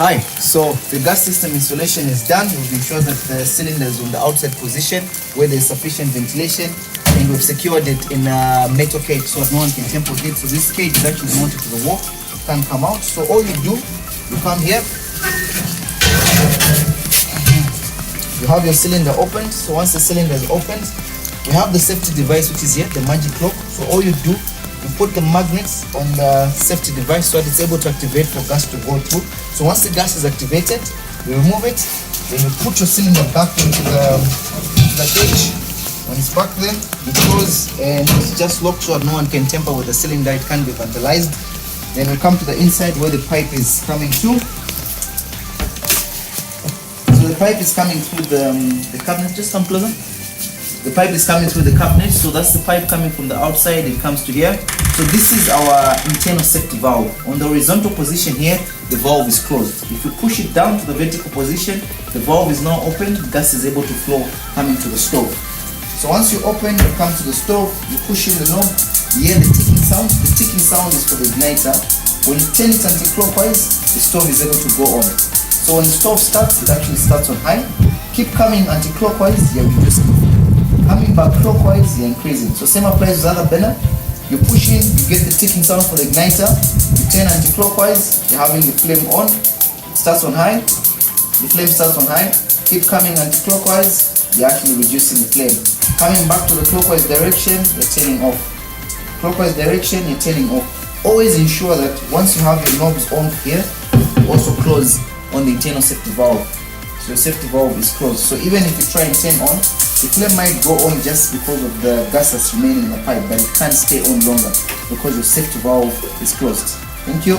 Hi, so the gas system installation is done. We've ensured that the cylinder is on the outside position where there's sufficient ventilation, and we've secured it in a metal cage so that no one can tamper with it. So this cage is actually mounted to the wall, it can't come out. So all you do, you come here, you have your cylinder opened. So once the cylinder is opened, we have the safety device which is here, the magic lock. So all you do, you put the magnets on the safety device so that it's able to activate for gas to go through. So once the gas is activated, you remove it, then you put your cylinder back into the cage. When it's back there, you close and it's just locked so that no one can tamper with the cylinder, it can't be vandalized. Then we come to the inside where the pipe is coming to. So the pipe is coming through the cabinet, just come closer. The pipe is coming through the cabinet, so that's the pipe coming from the outside, it comes to here. So this is our internal safety valve. On the horizontal position here, the valve is closed. If you push it down to the vertical position, the valve is now open, gas is able to flow coming to the stove. So once you open, you come to the stove, you push in the knob, you hear the ticking sound. The ticking sound is for the igniter. When you turn it anti-clockwise, the stove is able to go on. So when the stove starts, it actually starts on high. Keep coming anti-clockwise, you're reducing. Coming back clockwise, you're increasing. So same applies with the other burner. You push in, you get the ticking sound for the igniter. You turn anti-clockwise, you're having the flame on. It starts on high. The flame starts on high. Keep coming anti-clockwise, you're actually reducing the flame. Coming back to the clockwise direction, you're turning off. Clockwise direction, you're turning off. Always ensure that once you have your knobs on here, also close on the internal safety valve. So your safety valve is closed. So even if you try and turn on, the flame might go on just because of the gas that's remaining in the pipe, but it can't stay on longer because your safety valve is closed. Thank you.